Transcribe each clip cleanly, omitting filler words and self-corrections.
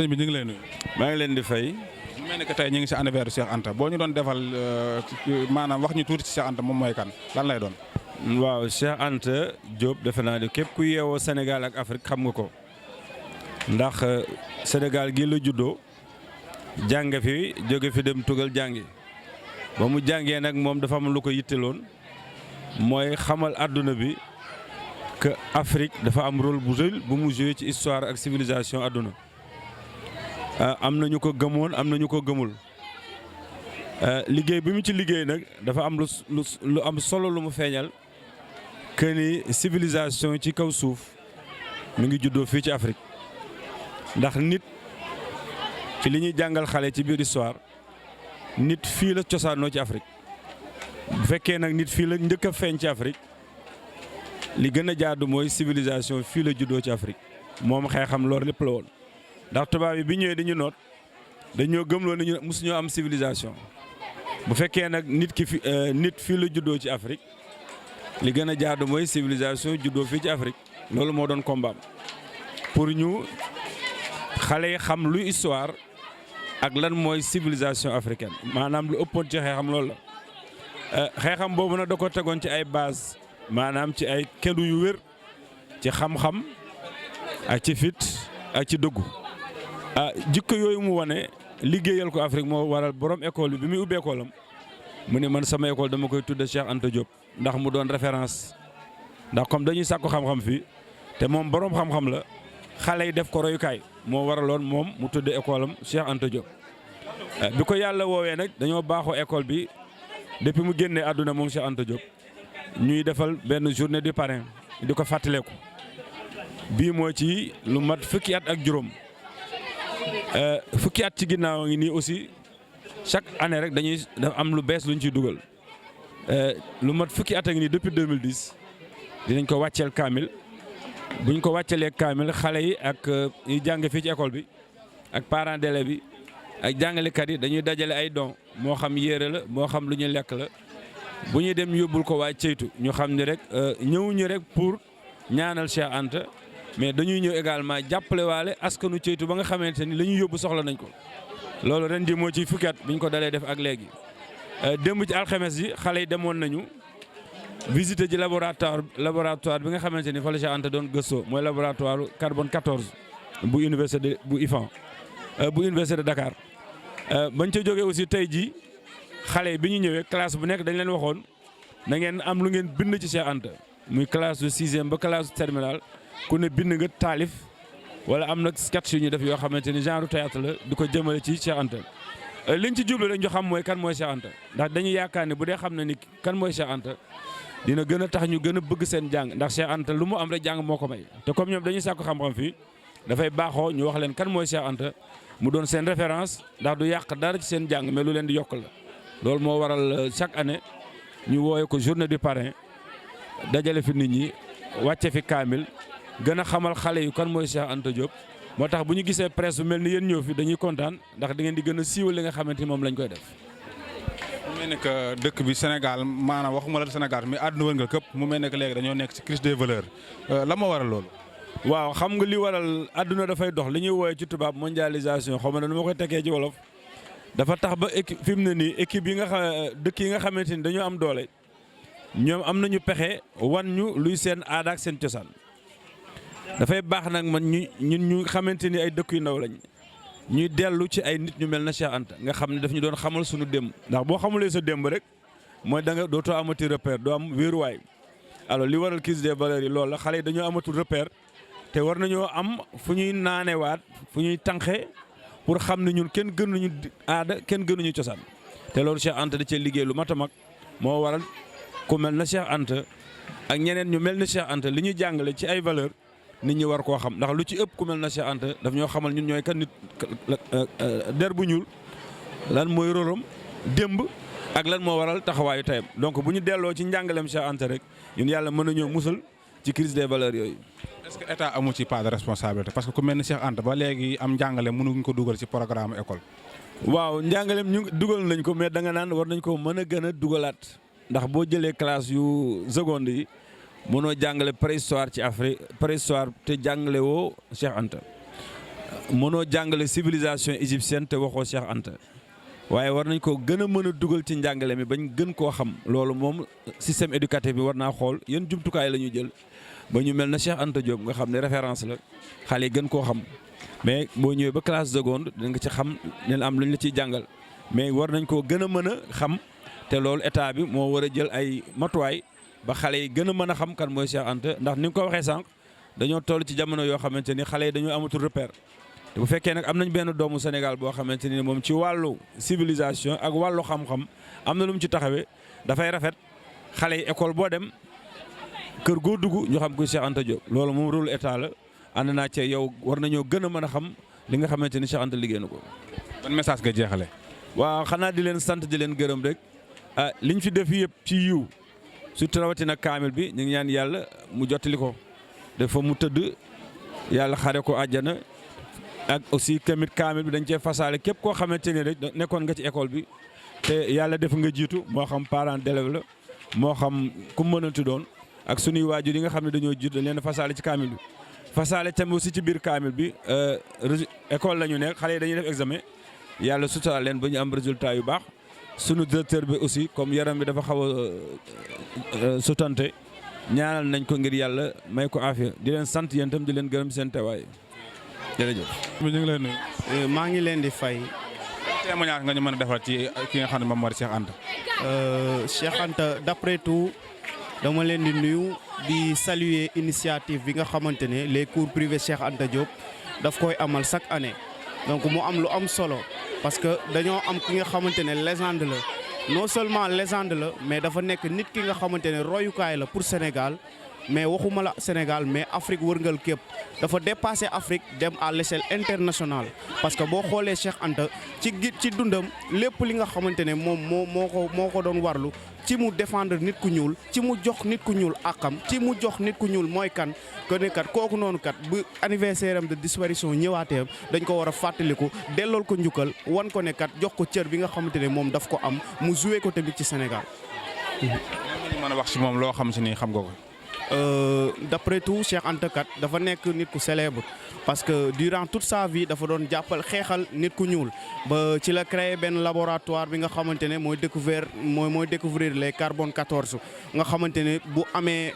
sëñ bi ñu ngi lay nuyu. maa ngi leen di fay. mu mel ne que tey ñu ngi si anniversaire Cheikh Anta boo ñu doon defal maanaam wax ñu tuuti si Cheikh Anta moom mooy kan lan lay doon. waaw Cheikh Anta Diop defe naa ne képp ku yeewoo Sénégal ak Afrique xam nga ko ndax Sénégal gi la juddoo jànge fi jóge fi dem tugal jàngi ba mu jàngee nag moom dafa am lu ko yitteloon mooy xamal àdduna bi que Afrique dafa am rôle bu rëy bu mu joué ci histoire ak civilisation àdduna. am na ñu ko gëmoon am na ñu ko gëmul liggéey bi mu ci liggéey nag dafa am lu am solo lu mu feeñal que ni civilisation ci kaw suuf mu ngi juddoo fii ci Afrique ndax nit ci li ñuy jàngal xale ci biir histoire nit fii la cosaanoo ci Afrique bu fekkee nag nit fii la njëkk a feeñ ci Afrique li gën a jaadu mooy civilisation fii la juddoo ci Afrique moom xeexam loolu lépp la woon. ndax tubaab yi bi ñëwee dañu noot dañoo gëmloo ne ñu mosuñoo am civilisation bu fekkee nag nit fii la juddoo ci Afrique li gën a jaadu mooy civilisation juddoo fii ci Afrique loolu moo doon combat pour ñu xale yi xam luy histoire ak lan mooy civilisation africaine maanaam lu ëppoon ci xeexam loolu la. xeexam boobu nag da ko tegoon ci ay base maanaam ci ay kendu yu wér ci xam-xam ak ci fit ak ci dëggu. jikko yooyu mu wane liggéeyal ko Afrique moo waral borom école bi muy ubbi école am mu ne man sama école dama koy tudde Cheikh Anta Diop ndax mu doon référence ndax comme dañuy sàkku xam-xam fii te moom borom xam-xam la xale yi def ko royukaay moo waraloon moom mu tudde école am Cheikh Anta Diop. bi ko yàlla woowee nag dañoo baaxoo école bi depuis mu génnee àdduna moom Cheikh Anta Diop ñuy defal benn journée du parrain di ko fàttaleeku bii moo ci lu mat fukki at ak juróom. fukki at ci ginnaaw ngi nii aussi chaque année rek dañuy am lu bees luñ ciy dugal lu mat fukki at a ngi nii depuis 2010 dinañ ko wàcceel kaamil buñ ko wàcceelee kaamil xale yi ak ñi jàng fii ci école bi ak parents d'élèves bi ak jàngalekat yi dañuy dajale ay dons moo xam yére la moo xam lu ñuy lekk la bu ñuy dem yóbbul ko waa ceytu ñu xam ni rek ñëwuñu rek pour ñaanal Cheikh Anta. mais dañuy ñëw également jàppale waale askanu ceytu ba nga xamante ni la ñuy yóbbu soxla nañ ko loolu ren ji moo ci fukki at bi ñu ko dalee def ak léegi. démb ci alxames yi xale yi demoon nañu visiter ji laboratoire bi nga xamante ni fa la Cheikh Anta doon gëstoo mooy laboratoire carbone 14 bu université bu IFAN bu université de Dakar. bañ ca jógee aussi tey jii xale yi bi ñu ñëwee classe bu nekk dañ leen waxoon na ngeen am lu ngeen bind ci Cheikh Anta muy classe de 6e ba classe terminale. ku ne bind nga taalif wala am na sketch yu ñu def yoo xamante ni genre théâtre la di ko jëmale ci Cheikh Anta liñ ci jublu dañ xam mooy kan mooy Cheikh Anta ndax dañuy yaakaar ne bu dee xam na ni kan mooy Cheikh Anta dina gën a tax ñu gën a bëgg seen jàng ndax Cheikh Anta lu mu am rek jàng moo ko may te comme ñoom dañuy sàkku xam-xam fii dafay baaxoo ñu wax leen kan mooy Cheikh Anta mu doon seen référence ndax du yàq dara ci seen jàng mais lu leen di yokk la loolu moo waral chaque année ñu wooye ko journée du parrain dajale fi nit ñi wàcce fi kaamil gën a xamal xale yu kan mooy Cheikh Anta Diop moo tax bu ñu gisee presse bu mel ni yéen ñëw fi dañuy kontaan ndax da ngeen di gën a siiwal li nga xamante ni moom lañ koy def. mu mel ne que dëkk bi Sénégal maanaam waxuma la Sénégal mais àdduna wër nga këpp mu mel ne que léegi dañoo nekk ci crise des valeurs la ma waral loolu. waaw xam nga li waral àdduna dafay dox li ñuy woowee ci tubaab mondialisation xaw ma ne nu ma koy tekkee ci wolof dafa tax ba équipe fi mu ne nii équipe yi nga dëkk yi nga xamante ni dañoo am doole ñoom am nañu pexe wan ñu luy seen aada ak seen cosaan. dafay baax nag man ñu xamante ni ay dëkk yu ndaw lañ ñuy dellu ci ay nit ñu mel na Cheikh Anta nga xam ne daf ñu doon xamal suñu démb ndax boo xamulee sa démb rek mooy da nga dootoo amati repère doo am wéeruwaay alors li waral crise des valeurs yi loolu la xale yi dañoo amatul repère te war nañoo am fu ñuy naanewaat fu ñuy tànqe pour xam ne ñun kenn gënuñu aada kenn gënuñu cosaan te loolu Cheikh Anta da cee liggéey lu mat a mag moo waral ku mel na Cheikh Anta ak ñeneen ñu mel na Cheikh Anta li ñuy jàngale ci ay valeur nit ñi war koo xam ndax lu ci ëpp ku mel na Cheikh Anta daf ñoo xamal ñun ñooy kan nit der bu ñuul lan mooy rôlam démb ak lan moo waral taxawaayu tayam donc bu ñu delloo ci njàngaleem Cheikh Anta rek ñun yàlla mën nañoo musal ci crise des valeurs yooyu. est-ce que état amu ci part de responsabilité parce que ku mel ni Cheikh Anta ba léegi am njàngale mënuñ ko dugal ci programme école. waaw njàngaleem ñu dugal nañ ko mais da nga naan war nañ ko mën a gën a dugalaat ndax boo jëlee classe yu seconde yi. mënoo jàngale préhistoire ci Afrique préhistoire te jàngale woo Cheikh Anta mënoo jàngale civilisation égyptienne te waxoo Cheikh Anta waaye war nañ ko gën a mën a dugal ci njàngale mi bañ gën koo xam loolu moom système éducatif bi war naa xool yan jumtukaay la ñuy jël ba ñu mel na Cheikh Anta Diop nga xam ne référence la xale yi gën koo xam mais boo ñëwee ba classe seconde dina nga ci xam ne am lu ñu la ciy jàngal mais war nañ koo gën a mën a xam te loolu état bi moo war a jël ay matuwaay ba xale yi gën a mën a xam kan mooy Cheikh Anta ndax ni nga ko waxee sànq dañoo toll ci jamono yoo xamante ni xale yi dañoo amatul repère te bu fekkee nag am nañ benn doomu Sénégal boo xamante ni moom ci wàllu civilisation ak wàllu xam-xam am na lu mu ci taxawee dafay rafet xale yi école boo dem kër goo dugg ñu xam ko Cheikh Anta Diop loolu moom rôle état la ànd naa cee yow war nañoo gën a mën a xam li nga xamante ni Cheikh Anta liggéey na ko. ban message nga jeexale. waaw xanaa di leen sant di leen gërëm rek liñ fi def yëpp ci yiw surtout rawatina kaamil bi ñu ngi ñaan yàlla mu jottali ko dafa mu tëdd yàlla xare ko àjjana ak aussi tamit kaamil bi dañ cee fasaale képp koo xamante ni rek nekkoon nga ci école bi te yàlla def nga jiitu moo xam parent d'élève la moo xam ku mënati doon ak sunuy waajur yi nga xam ne dañoo jiitu dañ leen fasaale ci kaamil bi. fasaale tamit aussi ci biir kaamil bi école la ñu nekk xale yi dañuy def examen yàlla suturaal leen ba ñu am résultat yu baax sunu directeur bi aussi comme yaram bi dafa xaw a sutante ñaanal nañ ko ngir yàlla may ko aafiya di leen sant yéen itam di leen gërëm seen teewaay jërëjëf. ñu ngi leen nuyu. maa ngi leen di fay. témoignage nga ñu mën a defal ci ki nga xam ne moom moo di Cheikh Anta. Cheikh Anta d'après tout dama leen di nuyu di saluer initiative bi nga xamante ne les cours privés Cheikh Anta Diop daf koy amal chaque année donc mu am lu am solo parce que dañoo am ki nga xamante ne légende la non seulement légende la mais dafa nekk nit ki nga xamante ne royukaay la pour Sénégal mais waxuma la Sénégal mais Afrique wërngal képp dafa dépasser Afrique dem à l'échelle internationale parce que boo xoolee Cheikh Anta ci dundam lépp li nga xamante ne moom moo ko doon warlu ci mu défendre nit ku ñuul ci mu jox nit ku ñuul àqam ci mu jox nit ku ñuul mooy kan que ne kat kooku noonu kat bu anniversaire am de disparition ñëwaatee dañ ko war a fàttaliku dellool ko njukkal wan ko ne kat jox ko cër bi nga xamante ne moom daf ko am mu joué ko tamit ci Sénégal. mën a wax ci moom loo xam si ni xam nga ko. D'après tout Cheikh Anta kat dafa nekk nit ku célèbre parce que durant toute sa vie dafa doon jàppal xeexal nit ku ñuul ba ci la créé benn laboratoire bi nga xamante ne mooy découvrir les carbone 14 nga xamante ne bu amee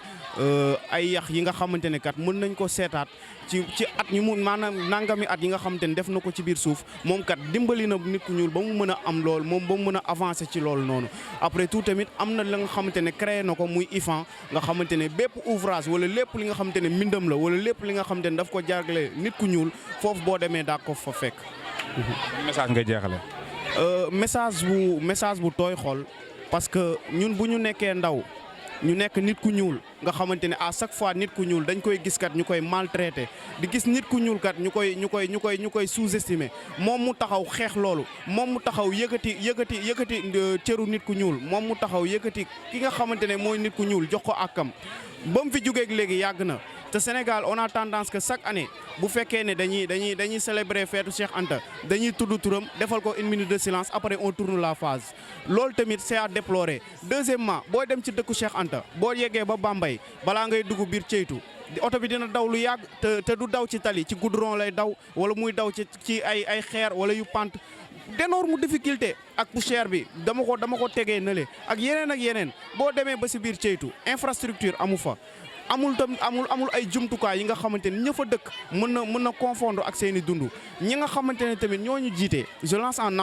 ay yax yi nga xamante ne kat mën nañ ko seetaat ci at ñu mun maanaam nangami at yi nga xamante ne def na ko ci biir suuf moom kat dimbali na nit ku ñuul ba mu mën a am lool moom ba mu mën a avancer ci loolu noonu après tout tamit am na la nga xamante ne créé na ko muy IFAN nga xamante ne bépp ouvrage wala lépp li nga xamante ne mbindam la wala lépp li nga xamante ne daf ko jagle nit ku ñuul foofu boo demee daa ko fa fekk. message ngay jeexale. message bu tooy xol parce que ñun bu ñu nekkee ndaw. ñu nekk nit ku ñuul nga xamante ne à chaque fois nit ku ñuul dañ koy gis kat ñu koy maltraité di gis nit ku ñuul kat ñu koy sous-estimé moom mu taxaw xeex loolu moom mu taxaw yëkkati cëru nit ku ñuul moom mu taxaw yëkkati ki nga xamante ne mooy nit ku ñuul jox ko àkkam ba mu fi jógeeg léegi yàgg na te Sénégal on a tendance que chaque année bu fekkee ne dañuy célébrer feetu Cheikh Anta dañuy tudd turam defal ko une minute de silence après on tourne la phase loolu tamit c'est à déplorer. Deuxièmement booy dem ci dëkku Cheikh Anta boo yeggee ba Bambey balaa ngay dugg biir Ceytu oto bi dina daw lu yàgg te du daw ci tali ci goudron lay daw wala muy daw ci ay xeer wala yu pant d'énorme difficulté ak poussière bi dama ko tegee nële ak yeneen boo demee ba si biir Ceytu infrastructure amu fa. amul ay jumtukaay yi nga xamante ne ña fa dëkk mën na confondre ak seen i dund ñi nga xamante ne tamit ñoo ñu jiite je lance un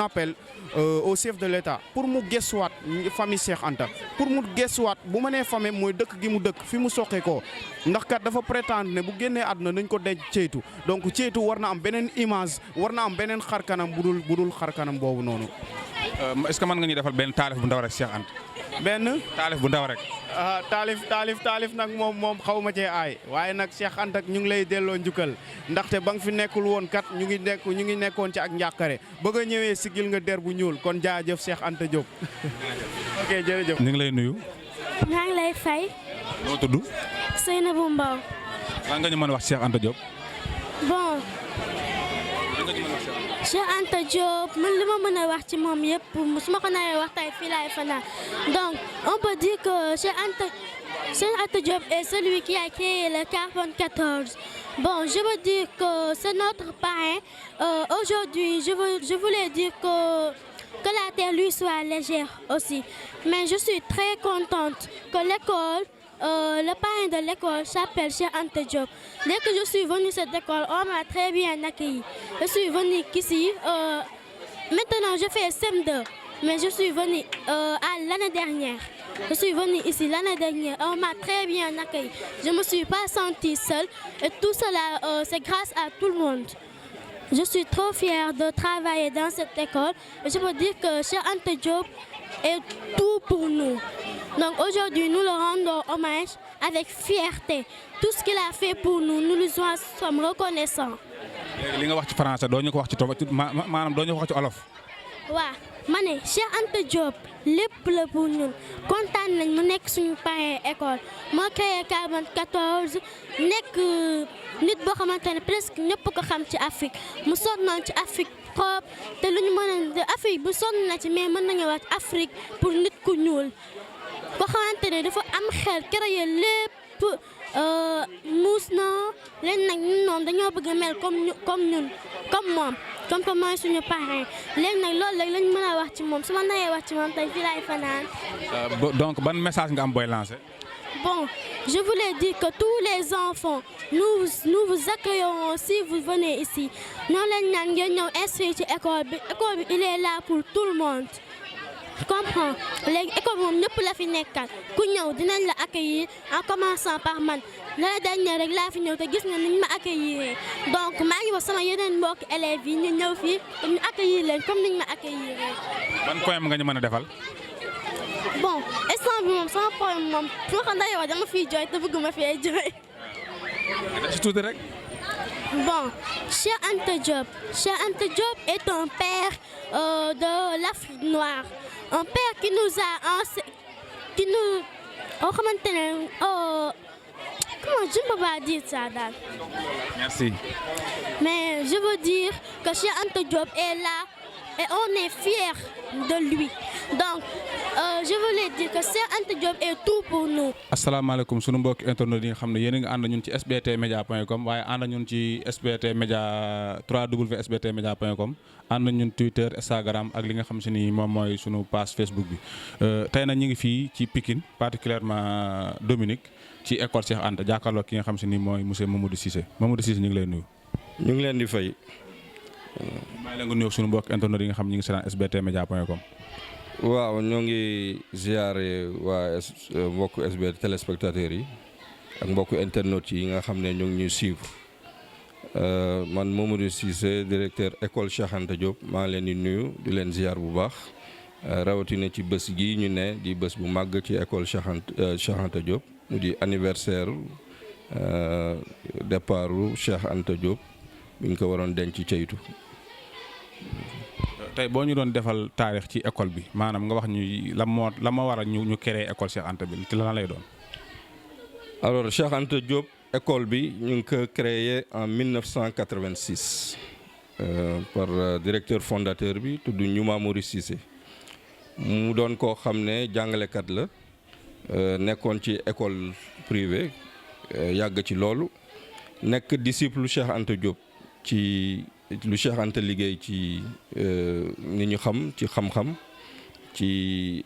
appel au chef de l'État pour mu gëstuwaat famille Cheikh Anta pour mu gëstuwaat bu ma nee famille mooy dëkk gi mu dëkk fi mu soqee ko ndax kat dafa prétendre ne bu génnee àdduna nañ ko denc Ceytu donc Ceytu war na am beneen image war na am beneen xarkanam budul xarkanam boobu noonu. est-ce que mën nga ñu defal benn taalif bu ndaw rek Cheikh Anta. benn taalif bu ndaw rek. taalif nag moom xaw ma cee aay waaye nag Cheikh Anta ñu ngi lay delloo njukkal ndaxte ba nga fi nekkul woon kat ñu ngi nekkoon ci ak njàqare bëgg a ñëwee sigil nga der bu ñuul kon jaajëf Cheikh Anta Diop. ok jërëjëf. ñu ngi lay nuyu. maa ngi lay fay. noo tudd. Seynabou Mbaw. lan nga ñu mën a wax Cheikh Anta Diop. bon. Cheikh Anta Diop man li ma mën a wax ci moom yëpp su ma ko nawee wax tey fii laay fanaan donc on peut dire que Cheikh Anta Diop est celui qui a créé le carbone 14 Bon, je veux dire que c'est notre parrain. Aujourd'hui, je voulais dire que la terre lui soit légère aussi. Mais je suis très contente que l'école, le parrain de l'école s'appelle Cheikh Anta Diop. Dès que je suis venue à cette école, on m'a très bien accueilli. Je suis venue ici. Maintenant, je fais CM2, mais je suis venue l'année dernière. Je suis venue ici l'année dernière, on m'a très bien accueilli. Je ne me suis pas sentie seule et tout cela, c'est grâce à tout le monde. Je suis trop fière de travailler dans cette école et je peux dire que Cheikh Anta Diop est tout pour nous. Donc aujourd'hui, nous le rendons hommage avec fierté. Tout ce qu'il a fait pour nous, nous lui sommes reconnaissants. li nga wax ci français doo ñu ko wax ci tubaab maanaam doo ñu ko wax ci olof. waaw ma ne Cheikh Anta Diop lépp la pour ñun kontaan nañ mu nekk suñu parrain école moo créé 44 nekk nit boo xamante ne presque ñëpp ko xam ci Afrique mu sonnoon ci Afrique trop te lu ñu mën a Afrique bu sonn na ci mais mën nañu wax Afrique pour nit ku ñuul ko xamante ne dafa am xel créé lépp muus na leen nag ñun noonu dañoo bëgg a mel comme moom comme que mooy suñu parrain léegi nag loolu rek lañ mën a wax ci moom su ma naree wax ci moom tey fii laay fanaan. donc ban message nga am booy lancer. Bon, je voulais dire que tous les enfants, nous vous accueillons si vous venez ici. Nous les inscrits à l'école. L'école, il est là pour tout le monde. Tu comprends? L'école, nous ne pouvons pas finir. Nous allons l'accueillir en commençant par man. L'année dernière, nous avons fini, nous avons accueilli. Donc, je vais vous élèves, nous avons accueilli comme nous avons accueilli. Ban point nga ñu mën a defal. Bon, instant bi moom sama poème moom su ma xam ne yow dama fiy jooy te bëgguma fee jooy. ci tuuti rek. Bon, Cheikh Anta Diop. Cheikh Anta Diop est un père de l'Afrique noire. Un père qui nous a xamante ne comment je ne peux pas dire ça daal. Merci. Mais je veux dire que Cheikh Anta Diop est là et on est fiers de lui. Donc, je voulais dire que Cheikh Anta Diop est tout pour nous. asalaamaaleykum sunu mbokki internet yi nga xam ne yéen a ngi ànd ñun ci sbtmedia.com waaye ànd ñun ci sbt media www.sbtmedia.com ànd ñun Twitter Instagram ak li nga xam si ni moom mooy sunu page Facebook bi. tey nag ñu ngi fii ci Pikine particulièrement Dominique ci école Cheikh Anta jàkkaarloo ki nga xam si ni mooy monsieur Mamadou Cissé Mamadou Cissé ñu ngi lay nuyu. ñu ngi leen di fay. maa ngi leen di nuyu sunu mbokki internet yi nga xam ñu ngi seetaan sbtmedia.com. waaw ñoo ngi ziare waa mbokku SBT téléspectateurs yi ak mbokku internautes yi nga xam ne ñoo ngi ñuy suivre man Mamadou Cissé directeur école Cheikh Anta Diop maa ngi leen di nuyu di leen ziar bu baax rawatina ci bés gi ñu ne di bés bu màgg ci école Cheikh Anta Diop mu di anniversaire départu Cheikh Anta Diop bi ñu ko waroon denc ceytu. tey boo ñu doon defal taarix ci école bi maanaam nga wax ñu la moo waral ñu créé école Cheikh Anta bi ci lan lay doon. alors Cheikh Anta Diop école bi ñu ngi ko créé en 1986 par directeur fondateur bi tudd Ñuma Mori Cissé mu doon koo xam ne jàngalekat la nekkoon ci école privée yàgg ci loolu nekk disciple Cheikh Anta Diop ci. lu Cheikh Anta liggéey ci ni ñu xam ci xam-xam ci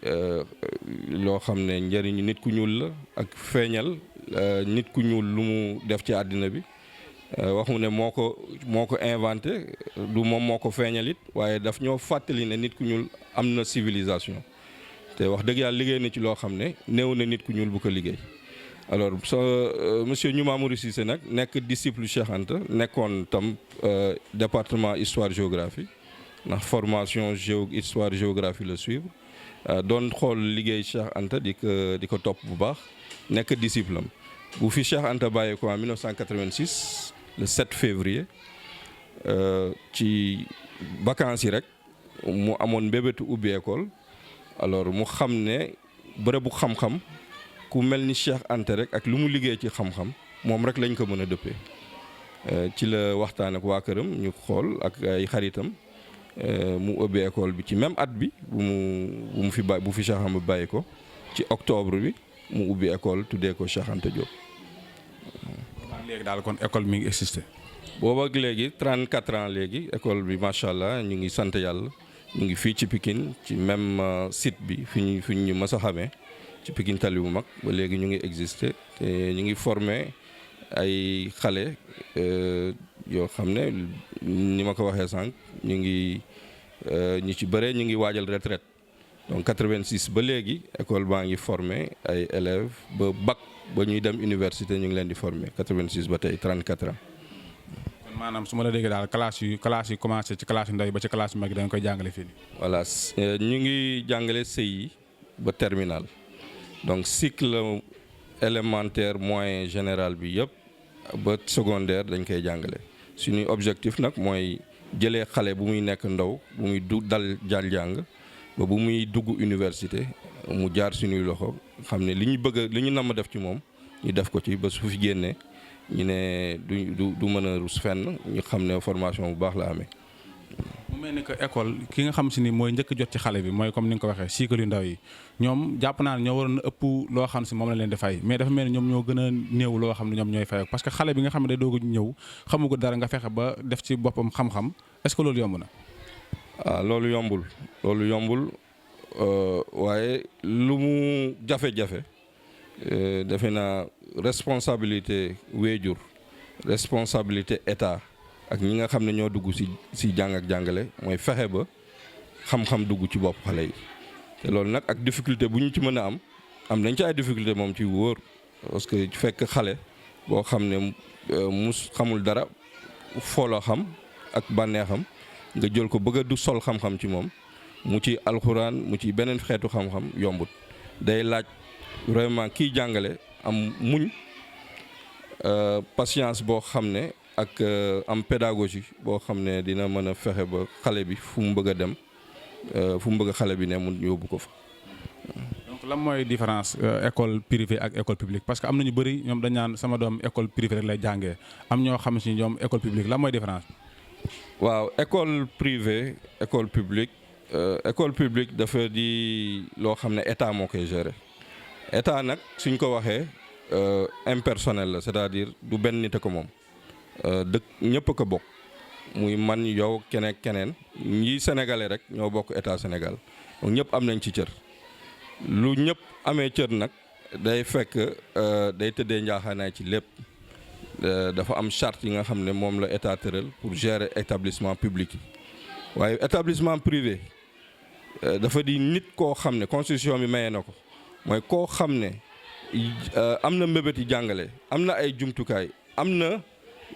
loo xam ne njëriñu nit ku ñuul la ak feeñal nit ku ñuul lu mu def ci àddina bi waxu ne moo ko inventé du moom moo ko feeñal it waaye daf ñoo fàttali ne nit ku ñuul am na civilisation te wax dëgg yàlla liggéey na ci loo xam ne néew na nit ku ñuul bu ko liggéey. alors monsieur Ñuma Mori Cissé nag nekk disciple Cheikh Anta nekkoon tam département histoire géographie ndax formation histoire géographie la suivre doon xool liggéey Cheikh Anta di ko topp bu baax nekk disciple am bu fi Cheikh Anta bàyyee ko en 1986 le 7 février ci vacances yi rek mu amoon mbébétu ubbi école alors mu xam ne bërëbu xam-xam. ku mel ni Cheikh Anta rek ak lu mu liggéey ci xam-xam moom rek lañ ko mën a dëppee ci la waxtaan ak waa këram ñu xool ak ay xaritam mu ubbi école bi ci même at bi bu fi Cheikh Anta bàyyi ko ci octobre bi mu ubbi école tuddee ko Cheikh Anta Diop. léegi daal kon école mi ngi existé. boobu ak léegi 34 ans léegi école bi macha allah ñu ngi sant yàlla ñu ngi fii ci Pikine ci même site bi fi ñu mës a xamee ci Pikine tali bu mag ba léegi ñu ngi existé te ñu ngi formé ay xale yoo xam ne ni ma ko waxee sànq ñu ci bëree ñu ngi waajal retraite donc 86 ba léegi école baa ngi formé ay élèves ba bac ba ñuy dem université ñu ngi leen di formé 86 ba tey 34 ans. maanaam su ma la déggee daal classe yi commencé ci classe yu ndaw yi ba ci classe yu mag yi dañ koy jàngale fii nii. voilà ñu ngi jàngale CI ba terminal donc cycle élémentaire moyen général bi yëpp ba secondaire dañ koy jàngale suñuy objectif nag mooy jëlee xale bu muy nekk ndaw bu muy dal jàng ba bu muy dugg université mu jaar suñuy loxo xam ne li ñu namm def ci moom ñu def ko ci ba su fi génnee ñu ne du mën a rus fenn ñu xam ne formation bu baax la amee. mu mel ni que école ki nga xam si ni mooy njëkk jot ci xale bi mooy comme ni nga ko waxee cycle yu ndaw yi ñoom jàpp naa ne ñoo waroon a ëpp loo xam si moom la leen di fay mais dafa mel ni ñoom ñoo gën a néew loo xam ne ñoom ñooy fay parce que xale bi nga xam ne day doog a ñëw xamu ko dara nga fexe ba def ci boppam xam-xam est-ce que loolu yomb na. loolu yombul waaye lu mu jafe-jafe defe naa responsabilité waajur responsabilité état ak ñi nga xam ne ñoo dugg si jàng ak jàngale mooy fexe ba xam-xam dugg ci bopp xale yi te loolu nag ak difficulté bu ñu ci mën a am nañ ci ay difficulté moom ci wóor parce que fekk xale boo xam ne mus xamul dara fooloo xam ak bànneexam nga jël ko bëgg a du sol xam-xam ci moom mu ci alxuraan mu ci beneen xeetu xam-xam yombut day laaj vraiment kiy jàngale am muñ patience boo xam ne ak am pédagogie boo xam ne dina mën a fexe ba xale bi fu mu bëgg a dem fu mu bëgg a xale bi ne mu yóbbu ko fa. donc lan mooy différence école privée ak école publique parce que am na ñu bëri ñoom dañ naan sama doom école privée rek lay jàngee am ñoo xam si ñoom école publique lan mooy différence. waaw école privée école publique dafa di loo xam ne état moo koy gérer état nag suñ ko waxee impersonnel la c'est-à-dire du benn nit a ko moom dëkk ñëpp a ko bokk muy man yow keneen ñi sénégalais rek ñoo bokk état Sénégal donc ñëpp am nañ ci cër lu ñëpp amee cër nag day fekk day tëddee njaaxaanaay ci lépp dafa am charte yi nga xam ne moom la état tëral pour gérer établissement public yi waaye établissement privé dafa di nit koo xam ne constitution bi maye na ko mooy koo xam ne am na mbébét yi jàngale am na ay jumtukaay am na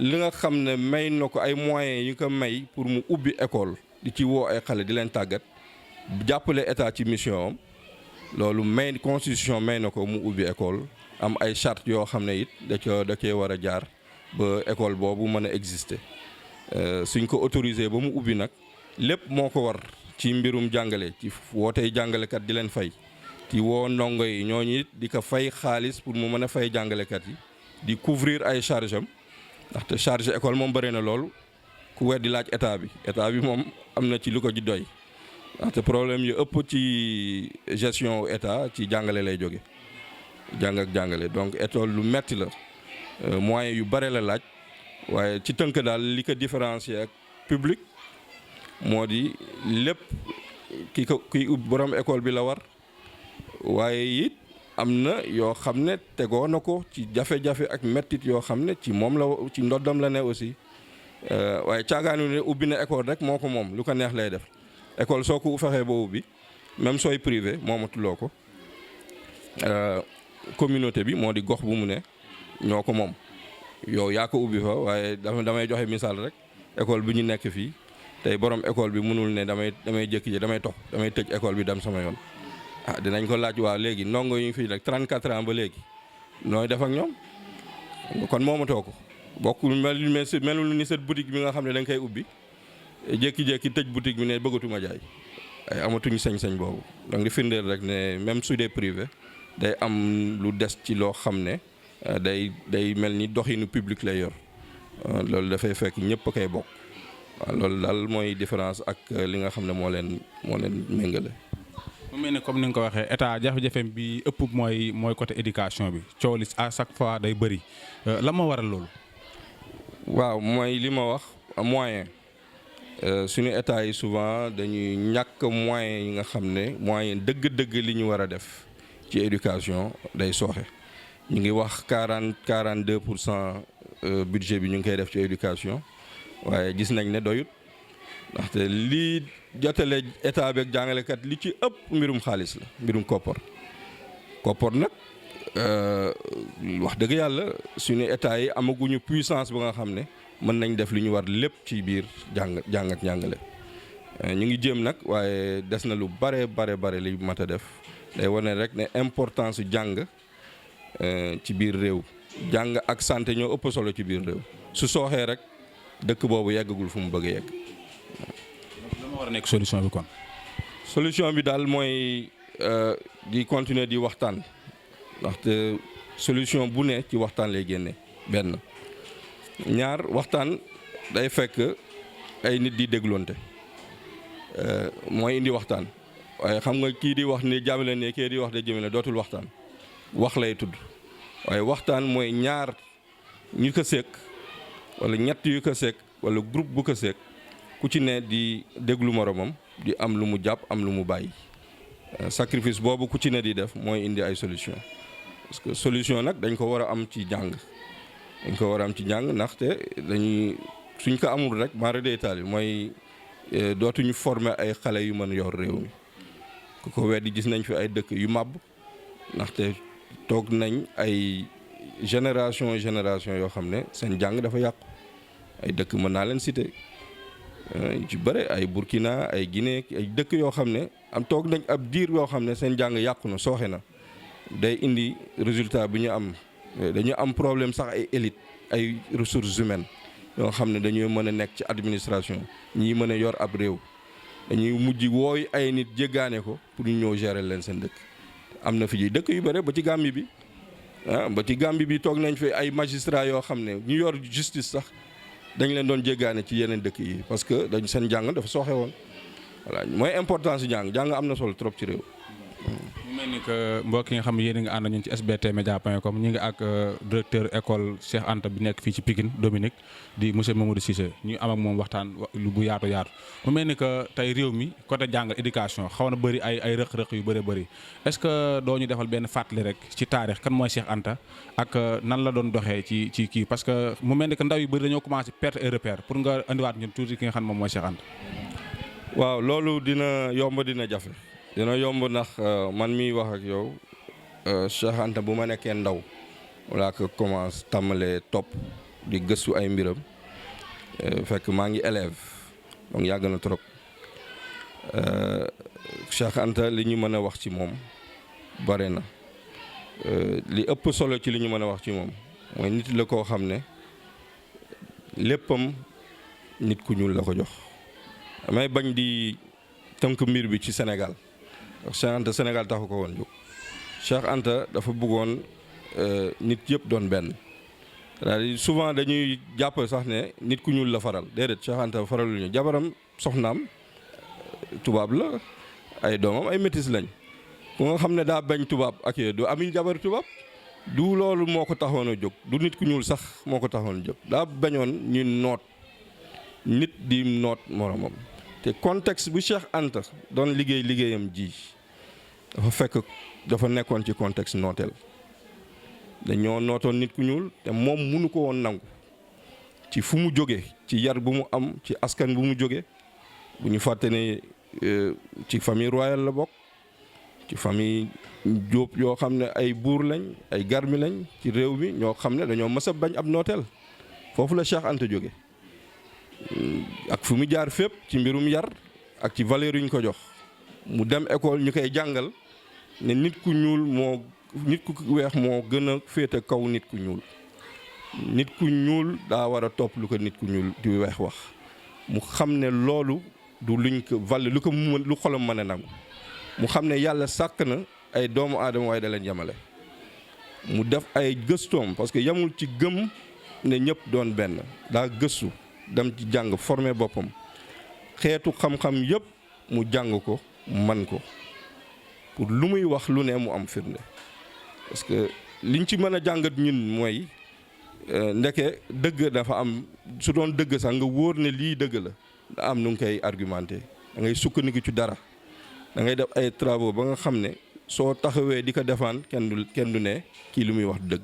li nga xam ne may na ko ay moyens yu ko may pour mu ubbi école di ci woo ay xale di leen tàggat jàppale état ci mission am loolu may constitution may na ko mu ubbi école am ay charte yoo xam ne it da cee war a jaar ba école boobu mën a exister suñ ko autorisé ba mu ubbi nag lépp moo ko war ci mbirum jàngale ci wootey jàngalekat di leen fay ci woo ndongo yi ñooñu it di ko fay xaalis pour mu mën a fay jàngalekat yi di couvrir ay charge am ndaxte charge école moom bëri na loolu ku weddi laaj état bi moom am na ci lu ko ji doy ndaxte problème yu ëpp ci gestion état ci jàngale lay jóge jàng ak jàngale donc école lu metti la moyens yu bare la laaj waaye ci tënk daal li ko différencier ak public moo di lépp ki borom école bi la war waaye it am na yoo xam ne tegoo na ko ci jafe-jafe ak mettit yoo xam ne ci moom la ci ndoddam la ne aussi waaye caagaanu ne ubbi na école rek moo ko moom lu ko neex lay def école soo ko fexee ba ubbi même sooy privé moomatuloo ko communauté bi moo di gox bu mu ne ñoo ko moom yow yaa ko ubbi fa waaye damay joxe misaal rek école bi ñu nekk fii tey borom école bi mënul ne damay jékki damay tëj école bi dem sama yoon dinañ ko laaj waa léegi ndongo yi fii rek 34 ans ba léegi nooy def ak ñoom kon moomatoo ko bokkul melul ni cette boutique bi nga xam ne da nga koy ubbi jékki-jékki tëj boutique bi ne bëggatuma jaay ay amatuñu sañ-sañ boobu donc di firndeel rek ne même su dee privé day am lu des ci loo xam ne day mel ni doxinu public lay yor loolu dafay fekk ñëpp a koy bokk waaw loolu daal mooy différence ak li nga xam ne moo leen méngale. mu mel ni comme ni nga ko waxee état jafe-jafeem bi ëpp mooy côté éducation bi coow li à chaque fois day bëri lan moo waral loolu. waaw mooy li ma wax moyen suñu état yi souvent dañuy ñàkk moyen yi nga xam ne moyen dëgg-dëgg li ñu war a def ci éducation day sooxe ñu ngi wax 42% budget bi ñu ngi koy def ci éducation waaye gis nañ ne doyut ndaxte lii jotale état beeg jàngalekat li ci ëpp mbirum xaalis la mbirum koppar nag wax dëgg yàlla suñu état yi amaguñu puissance ba nga xam ne mën nañ def li ñu war lépp ci biir jàng ak njàngale ñu ngi jéem nag waaye des na lu bare li mat a def day wane rek ne importance su jàng ci biir réew jàng ak santé ñoo ëpp solo ci biir réew su sooxee rek dëkk boobu yeggagul fu mu bëgg a yegg. lan moo war a nekk solution bi kon. solution bi daal mooy di continuer di waxtaan ndaxte solution bu ne ci waxtaan lay génne benn ñaar waxtaan day fekk ay nit di dégloonte mooy indi waxtaan waaye xam nga kii di wax ne jàmmale ne kii di wax de jëmale dootul waxtaan wax lay tudd waaye waxtaan mooy ñaar ñu ko sekk wala ñett yu ko sekk wala groupe bu ko sekk ku ci ne di déglu moromam di am lu mu jàpp am lu mu bàyyi sacrifice boobu ku ci ne di def mooy indi ay solution parce que solution nag dañ ko war a am ci jàng ndaxte dañuy suñ ko amul rek mara day taali mooy dootuñu former ay xale yu mën yor réew mi ku ko weddi gis nañ fi ay dëkk yu màbb ndaxte toog nañ ay génération yoo xam ne seen jàng dafa yàqu ay dëkk mën naa leen citer ci bëre ay Burkina ay Guinée ay dëkk yoo xam ne am toog nañ ab diir yoo xam ne seen jàng yàqu na sooxe na day indi résultat bi ñu am dañu am problème sax ay élite ay ressources humaines yoo xam ne dañuy mën a nekk ci administration ñii mën a yor ab réew dañuy mujj wooy ay nit jéggaane ko pour ñu ñëw gérer leen seen dëkk am na fi ji dëkk yu bëre ba ci Gambie bi toog nañ fi ay magistrats yoo xam ne ñu yor justice sax dañ leen doon jéggaane ci yeneen dëkk yi parce que dañ seen jàng dafa sooxe woon voilà mooy importance jàng am na solo trop ci réew. mu mel ni que mbokk yi nga xam ne yéen a ngi ànd ñun ci sbtmedia.com ñu ngi ak directeur école Cheikh Anta bi nekk fii ci Pikine Dominique di monsieur Mamadou Cissé ñu am ak moom waxtaan lu bu yaatu mu mel ni que tey réew mi côté jàng éducation xaw na bëri ay rëq-rëq yu bëri est-ce que doo ñu defal benn fàttali rek ci taarix kan mooy Cheikh Anta ak nan la doon doxee ci kii parce que mu mel ni que ndaw yu bëri dañoo commencé perte et repère pour nga andiwaat ñun tuuti ki nga xam ne moom mooy Cheikh Anta. waaw loolu dina yomb dina jafe. dina yomb ndax man miy wax ak yow Cheikh Anta bu ma nekkee ndaw wala ko commence tàmbalee topp di gëstu ay mbiram fekk maa ngi élève donc yàgg na trop Cheikh Anta li ñu mën a wax ci moom bare na li ëpp solo ci li ñu mën a wax ci moom mooy nit la koo xam ne léppam nit ku ñuul la ko jox damay bañ di tënk mbir bi ci Sénégal Cheikh Anta Sénégal taxu ko woon jóg Cheikh Anta dafa bëggoon nit yëpp doon benn c'est-à-dire souvent dañuy jàpp sax ne nit ku ñuul la faral déedéet Cheikh Anta faralu ñu jabaram soxnaam tubaab la ay doomam ay métis lañ ku nga xam ne daa bañ tubaab ak yooyu du amil jabar tubaab du loolu moo ko taxoon a jóg du nit ku ñuul sax moo ko taxoon a jóg daa bañoon ñu noot nit di noot moromam te contexte bu Cheikh Anta doon liggéeyam ji dafa fekk dafa nekkoon ci contexte nooteel dañoo nootoon nit ku ñuul te moom mënu ko woon nangu ci fu mu jóge ci yar bu mu am ci askan bu mu jóge bu ñu fàtte ne ci famille royale la bokk ci famille Jóob yoo xam ne ay buur lañ ay garmi lañ ci réew mi ñoo xam ne dañoo mës a bañ ab nooteel foofu la Cheikh Anta jóge ak fu mu jaar fépp ci mbirum yar ak ci valeur yu ñu ko jox mu dem école ñu koy jàngal ne nit ku weex moo gën a féete kaw nit ku ñuul nit ku ñuul daa war a topp lu ko nit ku ñuul di weex wax mu xam ne loolu du luñ ko lu ko mën lu xolam mën a nangu mu xam ne yàlla sàkk na ay doomu aadama waaye da leen yemale mu def ay gëstoom parce que yemul ci gëm ne ñëpp doon benn daa gëstu dem ci jàng formé boppam xeetu xam-xam yëpp mu jàng ko man ko pour lu muy wax lu ne mu am firnde parce que liñ ci mën a jàngat ñun mooy ndeke dëgg dafa am su doon dëgg sax nga wóor ne lii dëgg la da am nu ngi koy argumenté da ngay sukkandiku ci dara da ngay def ay travaux ba nga xam ne soo taxawee di ko défendre kenn du ne kii lu muy wax dëgg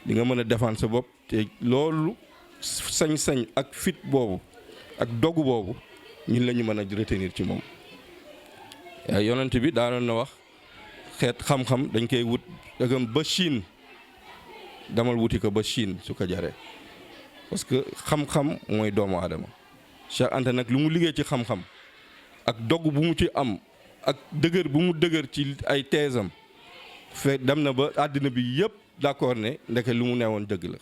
di nga mën a défendre sa bopp te loolu sañ-sañ ak fit boobu ak dogu boobu ñun la ñu mën a retenir ci moom. yonent bi daanoon na wax xeet xam-xam dañ koy wut dëggam ba Chine damal wuti ko ba Chine su ko jaree parce que xam-xam mooy doomu aadama Cheikh Anta nag lu mu liggéey ci xam-xam ak dogg bu mu ci am ak dëgër bu mu dëgër ci ay teesam dem na ba àddina bi yëpp d'accord ne ndeke lu mu newoon dëgg la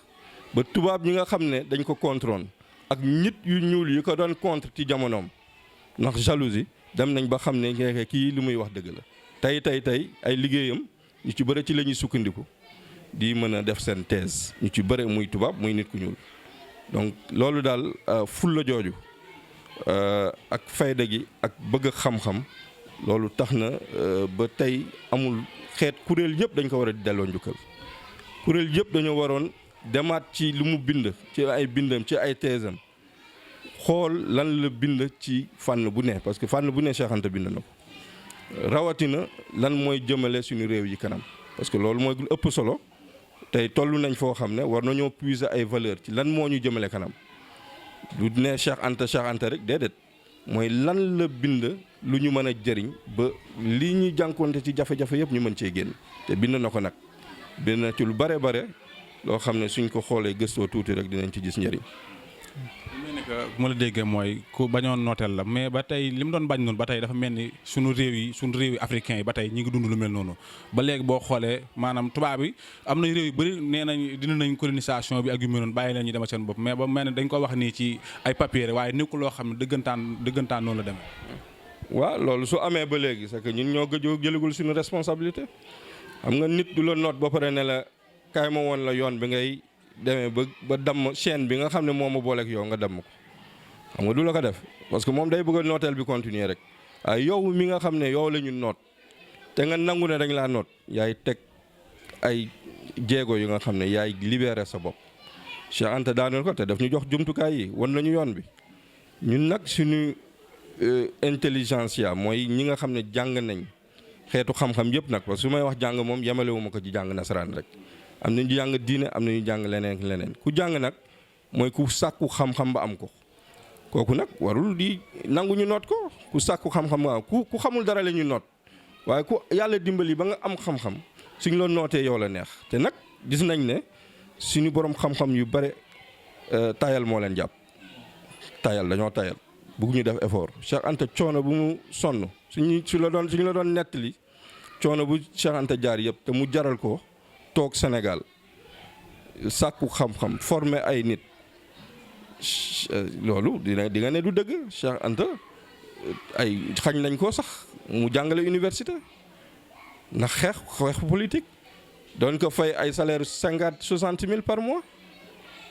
ba tubaab ñi nga xam ne dañ ko contrôle ak nit yu ñuul yi ko doon contre ci jamonoom ndax jalousie dem nañ ba xam ne ndeke kii lu muy wax dëgg la tey ay liggéeyam ñu ci bëre ci la ñuy sukkandiku di mën a def seen thèse ñu ci bëre muy tubaab muy nit ku ñuul donc loolu daal fulla jooju ak fayda gi ak bëgg xam-xam loolu tax na ba tey amul xeet kuréel yëpp dañ ko war a delloo njukkal kuréel yëpp dañoo waroon demaat ci lu mu bind ci ay bindam ci ay thèsam xool lan la bind ci fànn bu ne parce que fànn bu ne Cheikh Anta bind na ko rawatina lan mooy jëmale suñu réew yi kanam parce que loolu mooy ëpp solo tey toll nañ foo xam ne war nañoo puiser ay valeur ci lan moo ñu jëmale kanam du ne Cheikh Anta rek déedéet mooy lan la bind lu ñu mën a jëriñ ba lii ñuy jànkoonte ci jafe-jafe yëpp ñu mën cee génn te bind na ko nag bind na ci lu bare loo xam ne suñ ko xoolee gëstoo tuuti rek dinañ ci gis njëriñ. mel ni que bu ma la déggee mooy ku bañoon nooteel la mais ba tey li mu doon bañ noonu ba tey dafa mel ni suñu réew yi africains yi ba tey ñi ngi dund lu mel noonu ba léegi boo xoolee maanaam tubaab yi am nañ réew yu bëri nee nañ dina nañ colonisation bi ak yu mel noonu bàyyi leen ñu demal seen bopp mais ba mel ni dañ ko wax nii ci ay papier waaye nekkul loo xam ne dëggantaan noonu la demee. waaw loolu su amee ba léegi c'est que ñun ñoo gëjoo jëligul suñu responsabilité xam nga nit du la noot ba pare ne la kaay ma woon la yoon bi ngay demee ba damm chaîne bi nga xam ne moo ma booleeg yow nga damm ko xam nga du la ko def parce que moom day bëgg a nooteel bi continuer rek waaye yow mi nga xam ne yow la ñu noot te nga nangu ne dañ laa noot yaay teg ay jéego yu nga xam ne yaay libéré sa bopp. Cheikh Anta daaneel ko te daf ñu jox jumtukaay yi wan nañu yoon bi ñun nag suñu intelligentsia mooy ñi nga xam ne jàng nañ xeetu xam-xam yëpp nag parce que su may wax jàng moom yemalewuma ko ci jàng nasaraan rek. am na ñu jàng diine am na ñu jàng leneen ku jàng nag mooy ku sàkku xam-xam ba am ko kooku nag warul di nangu ñu noot ko ku sàkku xam-xam ba am ku xamul dara la ñu noot waaye ku yàlla dimbali ba nga am xam-xam suñ la nootee yow la neex te nag gis nañ ne suñu borom xam-xam yu bare tayal moo leen jàpp dañoo tayal bëgguñu def effort Cheikh Anta coono bu mu sonn suñu la doon nettali coono bu Cheikh Anta jaar yëpp te mu jaral ko toog Sénégal sàkku xam-xam formé ay nit loolu di nga ne du dëgg Cheikh Anta ay xañ nañ ko sax mu jàngale université ndax xeex politique doon ko fay ay salaire 60 000 par mois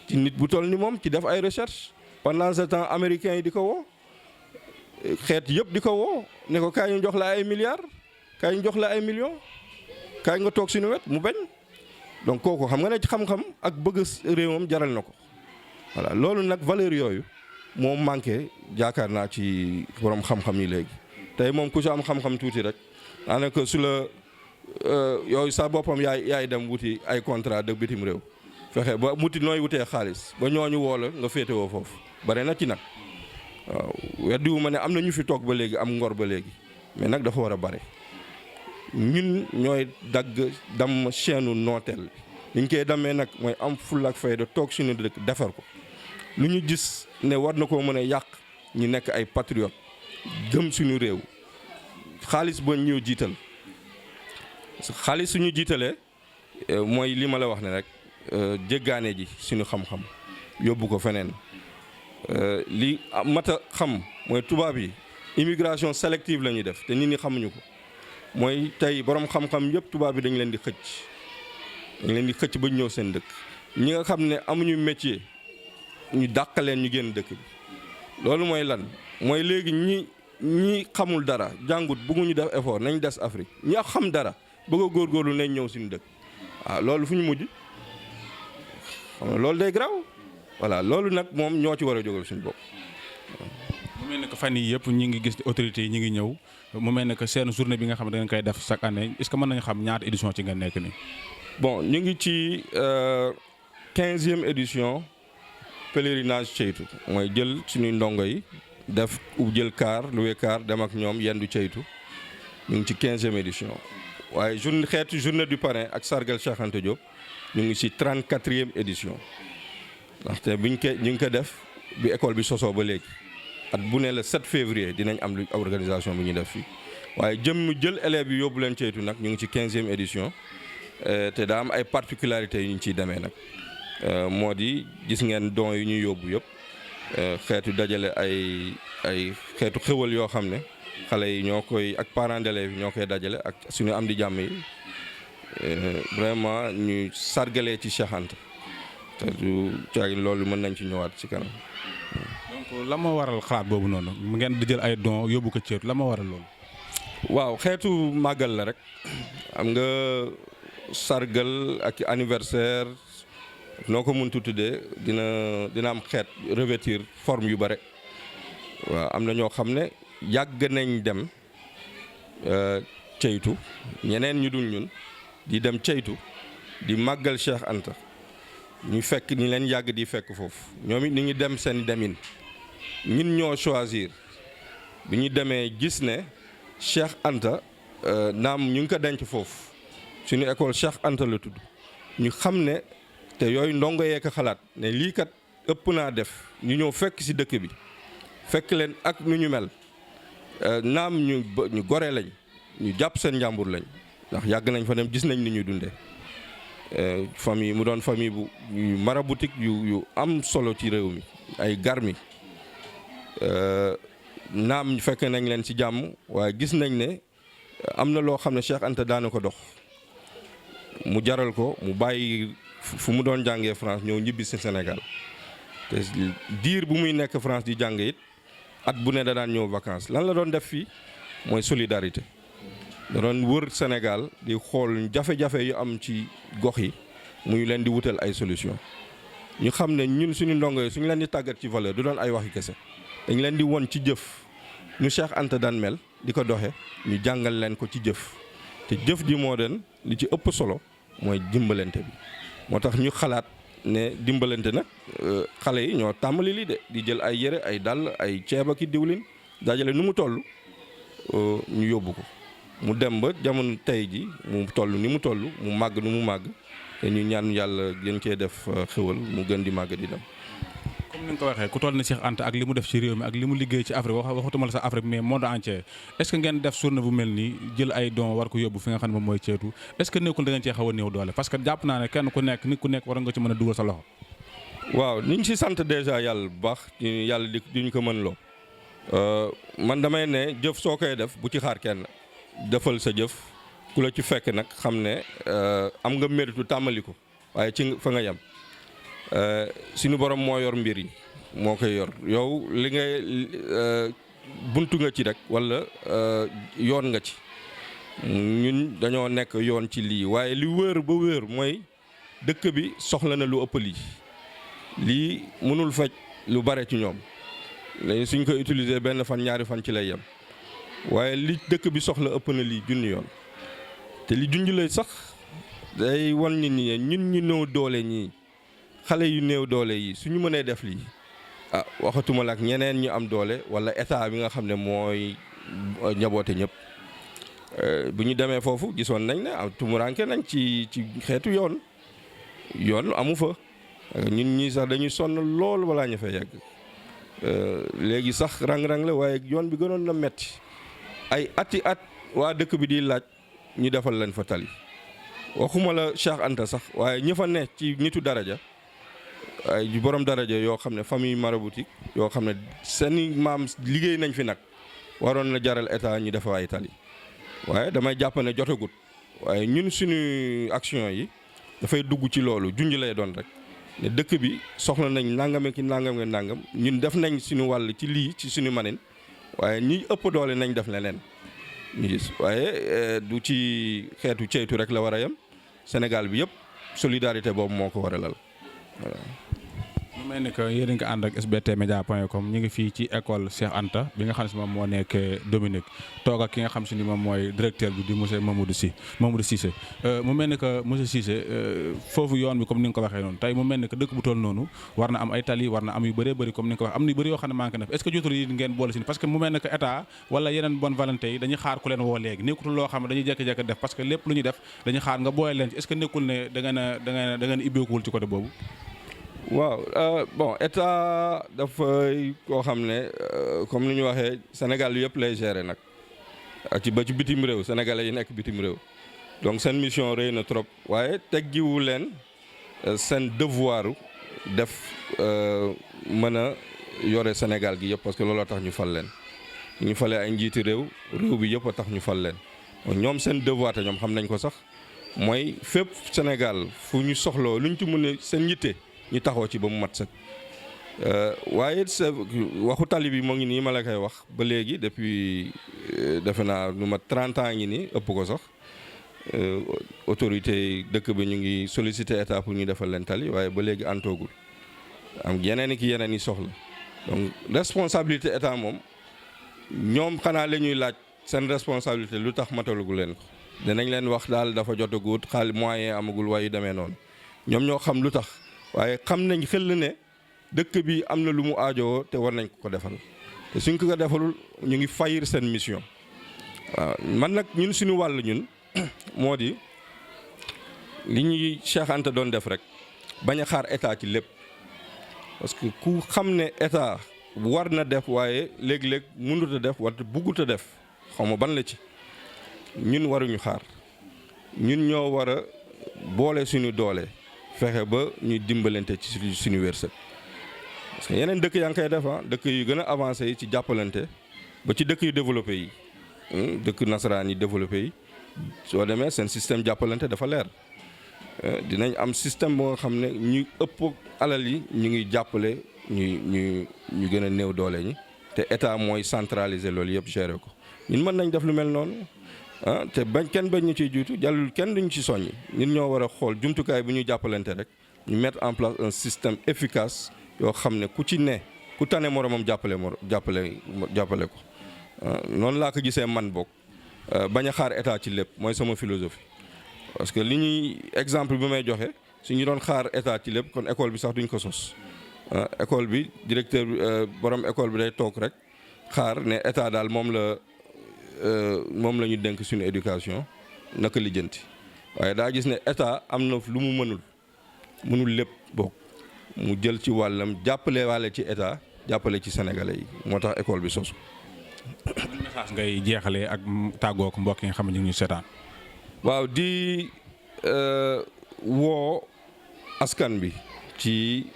ci nit bu toll ni moom ci def ay recherche pendant ce temps américains yi di ko woo xeet yëpp di ko woo ne ko kaay ñu jox la ay milliards kaay ñu jox la ay millions kaay nga toog suñu wet mu bañ. donc kooku xam nga ne ci xam-xam ak bëgg réewam jaral na ko voilà loolu nag valeur yooyu moo manqué jaakaar naa ci borom xam-xam yi léegi tey moom ku si am xam-xam tuuti rek daanaka su la yooyu sa boppam yaay dem wuti ay contrat de bitim réew fexe ba muti nooy wutee xaalis ba ñooñu woo la nga féetewoo foofu bare na ci nag waaw weddiwu ma ne am na ñu fi toog ba léegi am ngor ba léegi mais nag dafa war a bare ñun ñooy dagg damm chaîne nooteel li ñu koy dammee nag mooy am fulla ak fayda toog suñu dëkk defar ko lu ñu gis ne war na koo mën a yàq ñu nekk ay patriote gëm suñu réew xaalis ba ñëw jiital xaalis suñu jiitalee mooy li ma la wax ne rek jéggaane ji suñu xam-xam yóbbu ko feneen li mat a xam mooy tubaab yi immigration sélective la ñuy def te nit ñi xamuñu ko mooy tey borom xam-xam yëpp tubaab bi dañ leen di xëcc ba ñëw seen dëkk ñi nga xam ne amuñu métier ñu dàq leen ñu génn dëkk bi loolu mooy lan mooy léegi ñi xamul dara jàngut bëgguñu def effort nañ des Afrique ñi xam dara bëgg a góorgóorlu nañ ñëw suñu dëkk waaw loolu fu ñu mujj xam nga loolu day graw voilà loolu nag moom ñoo ci war a jógal suñu bopp. mu mel ne que fan yii yëpp ñi ngi gis autorités yi ñi ngi ñëw mu mel ne que seen journée bi nga xam ne da ngeen koy def chaque année est-ce que mën nañu xam ñaata édition ci nga nekk nii. bon ñu ngi ci 15e édition pèlerinage ceytu mooy jël suñuy ndongo yi def jël car loué car dem ak ñoom yendu ceytu ñu ngi ci 15e édition waaye xeetu journée du parrain ak sargal Cheikh Anta Diop ñu ngi ci 34e édition ndaxte ñu ngi ko def bi école bi sosoo ba léegi at bu ne le 7 février dinañ am lu organisation bi ñu def fii waaye jël élèves yi yóbbu leen ceytu nag ñu ngi ci 15e édition te daa am ay particularités yu ñu ciy demee nag moo di gis ngeen dons yu ñuy yóbbu yëpp xeetu dajale ay xeetu xéwal yoo xam ne xale yi ñoo koy ak parents d'élèves yi ñoo koy dajale ak suñu am di jàmm yi vraiment ñu sargalee ci Cheikh Anta te du caagi loolu mën nañ ci ñëwaat ci kanam. donc la ma waral xalaat boobu noonu mu ngeen di jël ay dons yóbbu ko ceetu la ma waral loolu. waaw xeetu màggal la rek am nga sargal ak anniversaire noo ko mëntu tuddee dina am xeet revêtir forme yu bare waaw am na ñoo xam ne yàgg nañ dem ceytu ñeneen ñu dul ñun di dem ceytu di màggal Cheikh Anta ñu fekk ñi leen yàgg di fekk foofu ñoom it ni ñu dem seen demin ñun ñoo choisir bi ñu demee gis ne Cheikh Anta naam ñu ngi ko denc foofu suñu école Cheikh Anta la tudd ñu xam ne te yooyu ndongo yee ko xalaat ne lii kat ëpp naa def ñu ñëw fekk ci dëkk bi fekk leen ak nu ñu mel naam ñu gore lañ ñu jàpp seen njàmbur lañ ndax yàgg nañ fa dem gis nañ ni ñuy dundee famille mu doon famille bu maraboutique yu am solo ci réew mi ay garmi naam fekk nañ leen ci jàmm waaye gis nañ ne am na loo xam ne Cheikh Anta daana ko dox mu jaral ko mu bàyyi fu mu doon jàngee France ñëw ñibbi ci Sénégal te diir bu muy nekk France di jàng it at bu ne da daan ñëw vacances lan la doon def fii mooy solidarité da doon wër Sénégal di xool jafe-jafe yu am ci gox yi muy leen di wutal ay solution ñu xam ne ñun suñu ndongo yi suñu leen di tàggat ci valeur du doon ay waxi kese dañ leen di won ci jëf ñu Cheikh Anta daan mel di ko doxe ñu jàngal leen ko ci jëf te jëf ji moo den li ci ëpp solo mooy dimbalante bi moo tax ñu xalaat ne dimbalante nag xale yi ñoo tàmbali lii de di jël ay yére ay dàll ay ceeb ak i diwlin dajale nu mu toll ñu yóbbu ko mu dem ba jamono tey ji mu toll ni mu toll mu màgg nu mu màgg te ñu ñaan yàlla gën cee def xéwal mu gën di màgg di dem. comme ni nga ko waxee ku toll na Cheikh Anta ak li mu def ci réew mi ak li mu liggéey ci Afrique waxatuma la sax Afrique mais monde entier est-ce que ngeen def journée bu mel nii jël ay dons war ko yóbbu fi nga xam ne moom mooy ceetu est-ce que nekkul da ngeen cee xaw a néew doole parce que jàpp naa ne kenn ku nekk nit ku nekk war nga ci mën a dugal sa loxo. waaw ni ñu si sant déjà yàlla bu baax yàlla di ñu ko mën loo man damay ne jëf soo koy def bu ci xaar kenn defal sa jëf ku la ci fekk nag xam ne am nga méritu tàmmali ko waaye ci fa nga yem. suñu borom moo yor mbir yi moo koy yor yow li ngay buntu nga ci rek walla yoon nga ci ñun dañoo nekk yoon ci lii waaye li wër ba wër mooy dëkk bi soxla na lu ëpp lii mënul faj lu bare ci ñoom léegi suñ ko utiliser benn fan ñaari fan ci lay yem waaye li dëkk bi soxla ëpp na lii junni yoon te li junj lay sax day wan nit ñi ñun ñu néew doole ñii xale yu néew doole yi suñu mënee def lii waxatuma la ak ñeneen ñu am doole wala état bi nga xam ne mooy njaboote ñëpp bu ñu demee foofu gisoon nañ ne tumuranke nañ ci xeetu yoon amu fa ñun ñii sax dañuy sonn lool balaa ñu fay yegg léegi sax rang-rang la waaye yoon bi gënoon na metti ay ati at waa dëkk bi di laaj ñu defal leen fa tali waxuma la Cheikh Anta sax waaye ñi fa ne ci nitu daraja ay borom daraja yoo xam ne famille maraboutique yoo xam ne seeni maam liggéey nañ fi nag waroon na jaral état ñu def ay tali waaye damay jàpp ne jotagut waaye ñun suñu action yi dafay dugg ci loolu junj lay doon rek ne dëkk bi soxla nañ nangam ki nangam nga nangam ñun def nañ suñu wàll ci lii ci suñu manin waaye ñi ëpp doole nañ def leneen ñu gis waaye du ci xeetu ceytu rek la war a yem Sénégal bi yëpp solidarité boobu moo ko war a lal voilà. mu mel ni que yéen a ngi ànd ak sbtmedia.com ñu ngi fii ci école Cheikh Anta bi nga xam si moom moo nekk Dominique toog ak ki nga xam si ni moom mooy directeur bi di monsieur Mamadou Cissé mu mel ni que monsieur Cissé foofu yoon bi comme ni nga ko waxee noonu tey mu mel ni que dëkk bu toll noonu war na am ay tali war na am yu bëree bëri comme ni nga ko waxee am na yu bëri yoo xam ne manqué na est-ce que jotul yi ngeen boole si parce que mu mel ni que état wala yeneen bonne volonté yi dañuy xaar ku leen woo léegi nekkutul loo xam ne dañuy jékki-jékki def parce que lépp lu ñu def dañuy xaar nga boole leen ci est-ce que nekkul ne da ngeen ibbeekuwul ci côté boobu. waaw bon état dafay koo xam ne comme ni ñu waxee Sénégal yëpp lay gérer nag ak ci ba ci bitim réew sénégalais yi nekk bitim réew donc seen mission rëy na trop waaye teggiwu leen seen devoir def mën a yore Sénégal gi yëpp parce que looloo tax ñu fal leen ñu falee ay njiiti réew bi yëpp a tax ñu fal leen ñoom seen devoir te ñoom xam nañ ko sax mooy fépp Sénégal fu ñu soxloo lu ñu ci mën a seen yitte ñu taxaw ci ba mu mat sëkk waaye waxu tali bi moo ngi nii ma la koy wax ba léegi depuis defe naa lu ma 30 ans ngi nii ëpp ko sax autorité dëkk bi ñu ngi solliciter état pour ñu defal leen tali waaye ba léegi antoogul am yeneen i soxla donc responsabilité état moom ñoom xanaa la ñuy laaj seen responsabilité lu tax matalugu leen ko dinañ leen wax daal dafa jotagut xaalis moyen amagul waaye yu demee noonu ñoom ñoo xam lu tax. waaye xam nañ xel ne dëkk bi am na lu mu aajowoo te war nañ ko defal te suñ ko defalul ñu ngi fayir seen mission waaw man nag ñun suñu wàll ñun moo di li ñuy Cheikh Anta doon def rek bañ a xaar état ci lépp parce que ku xam ne état war na def waaye léeg-léeg mënut a def wala buggut a def xaw ma ban la ci ñun waruñu xaar ñun ñoo war a boole suñu doole. fexe ba ñuy dimbalante ci suñu wërsëg parce que yeneen dëkk yaa ngi koy def dëkk yu gën a avancé yi ci jàppalante ba ci dëkk yu développé yi dëkk nasaraan yi développé yi soo demee seen système jàppalante dafa leer dinañ am système boo nga xam ne ñu ëpp alal yi ñu ngi jàppale ñu gën a néew doole ñi te état mooy centraliser loolu yëpp gérer ko ñun mën nañ def lu mel noonu. te kenn bañ ñu ciy jiitu jàllul kenn duñu ci soññi ñun ñoo war a xool jumtukaay bu ñuy jàppalante rek ñu mettre en place un système efficace yoo xam ne ku ci ne ku tane moromam jàppale ko noonu laa ko gisee man boog bañ a xaar état ci lépp mooy sama philosophie. parce que li ñuy exemple bi may joxe su ñu doon xaar état ci lépp kon école bi sax duñ ko sos école bi directeur borom école bi day toog rek xaar ne état daal moom la ñu dénk suñu éducation naka lijjanti waaye daa gis ne état am na lu mu mënul lépp bokk mu jël ci wàllam jàppale waale ci état jàppale ci sénégalais yi moo tax école bi sosu. message ngay jeexalee ak tàggoo ko mbokk yi nga xam ne ñu ngi seetaan. waaw di woo askan bi ci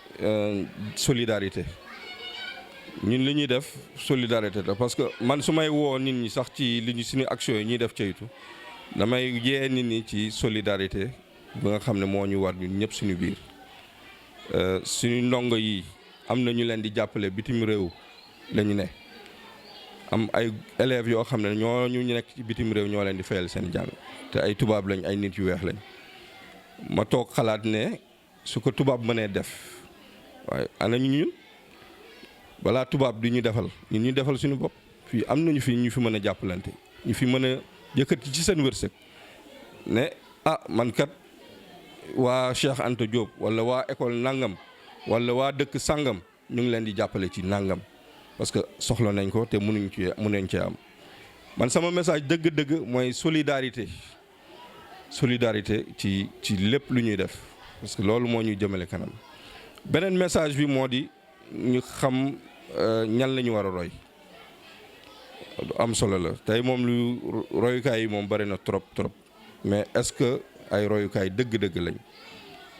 solidarité. ñun li ñuy def solidarité la parce que man su may woo nit ñi sax ci li ñu suñu action yi ñuy def ceytu damay yee nit ñi ci solidarité ba nga xam ne moo ñu war ñun ñëpp suñu biir suñu ndongo yi am na ñu leen di jàppale bitim réew la ñu ne am ay élèves yoo xam ne ñu nekk ci bitim réew ñoo leen di fayal seen jàng te ay tubaab lañ ay nit yu weex lañ ma toog xalaat ne su ko tubaab mënee def waaye ana ñun balaa tubaab di ñu defal ñun ñu defal suñu bopp fii am nañu fi ñu fi mën a jàppalante ñu fi mën a yëkkati ci seen wërsëg ne man kat waa Cheikh Anta Diop wala waa école nangam wala waa dëkk sangam ñu ngi leen di jàppale ci nangam parce que soxla nañ ko te mënuñ cee am man sama message dëgg-dëgg mooy solidarité ci lépp lu ñuy def parce que loolu moo ñuy jëmale kanam beneen message bi moo di ñu xam ñan la ñu war a roy am solo la tey moom lu royukaay yi moom bari na trop mais est-ce que ay royukaay dëgg-dëgg lañ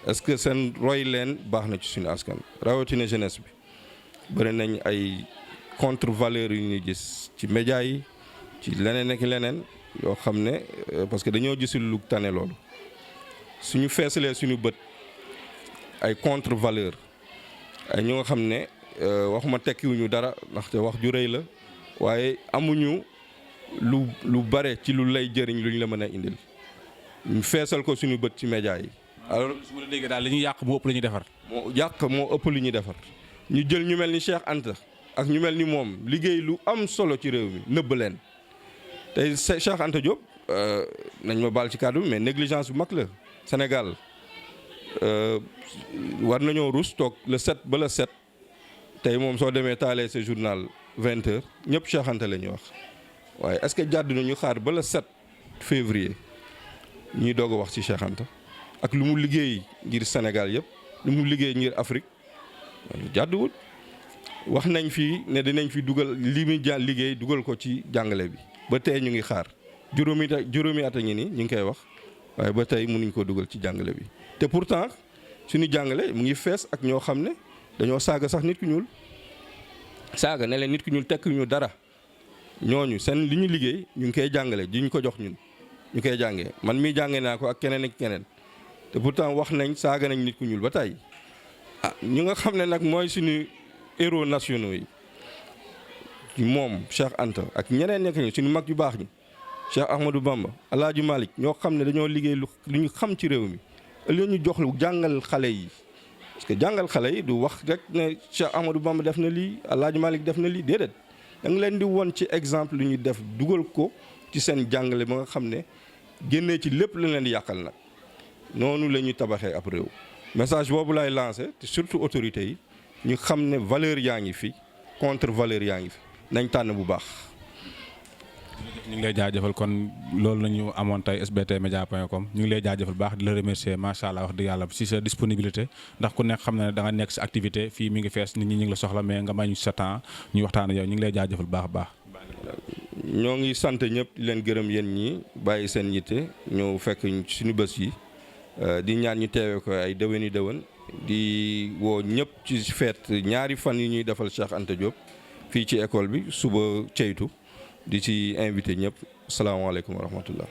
est-ce que seen roy leen baax na ci suñu askan rawatina jeunesse bi bari nañ ay contre valeurs yu ñuy gis ci média yi ci leneen ak leneen yoo xam ne parce que dañoo gisul lu tane loolu suñu feesalee suñu bët ay contre valeur ay ñu nga xam ne waxuma tekkiwuñu dara ndaxte wax ju rëy la waaye amuñu lu bare ci lu lay jëriñ lu ñu la mën a indil ñu feesal ko suñu bët ci média yi alors su ma la déggee daal li ñuy yàq moo ëpp la ñuy defar. moo yàq moo ëpp lu ñuy defar ñu jël ñu mel ni Cheikh Anta ak ñu mel ni moom liggéey lu am solo ci réew mi nëbb leen tey Cheikh Anta Diop nañ ma baal ci kàddu mais négligence bu mag la Sénégal war nañoo rus toog le 7 ba le 7 tey moom soo demee taalee sa journal 20h ñëpp Cheikh Anta la ñuy wax waaye est-ce que jàdd na ñu xaar ba le 7 février ñuy doog a wax ci Cheikh Anta ak lu mu liggéey ngir Sénégal yëpp lu mu liggéey ngir Afrique jàdduwut wax nañ fi ne dinañ fi dugal li muy liggéey dugal ko ci jàngale bi ba tey ñu ngi xaar juróomi at a ngi nii ñu ngi koy wax waaye ba tey mënuñ ko dugal ci jàngale bi te pourtant suñu jàngale mu ngi fees ak ñoo xam ne dañoo saaga sax nit ku ñuul saaga ne leen nit ku ñuul tekk ñu dara ñooñu seen li ñu liggéey ñu ngi koy jàngale di ñu ko jox ñun ñu koy jàngee man mii jàngee naa ko ak keneen ak keneen te pourtant wax nañ saaga nañ nit ku ñuul ba tey ñu nga xam ne nag mooy suñu héros nationaux yi moom Cheikh Anta ak ñeneen nekk ñu suñu mag yu baax ñi Cheikh Ahmadou Bamba El Hadj Malick ñoo xam ne dañoo liggéey lu ñu xam ci réew mi ëllëg ñu jox lu jàngal xale yi parce que jàngal xale yi du wax rek ne Cheikh Ahmadou Bamba def na lii El Hadj Malick def na lii déedéet da nga leen di won ci exemple lu ñuy def dugal ko ci seen jàngale ba nga xam ne génnee ci lépp lu leen di yàqal nag noonu la ñuy tabaxee ab réew message boobu lay lancé te surtout autorités yi ñu xam ne valeur yaa ngi fi contre valeur yaa ngi fi nañ tànn bu baax. ñu ngi lay jaajëfal kon loolu la ñu amoon tey sbtmedia.com ñu ngi lay jaajëfal baax di la remercier macha allah wax dëgg yàlla si sa disponibilité ndax ku nekk xam na ne da nga nekk si activité fii mi ngi fees nit ñi ñu ngi la soxla mais nga may ñu sa temps ñuy waxtaan ak yow ñu ngi lay jaajëfal baax a baax. ñoo ngi sant ñëpp di leen gërëm yéen ñi bàyyi seen yitte ñëw fekk suñu bés yi di ñaan ñu teewee ko ay déwéni déwén di woo ñëpp ci feet ñaari fan yi ñuy defal Cheikh Anta Diop fii ci école bi suba ceytu di ci invité ñëpp salaamaaleykum wa rahmatullah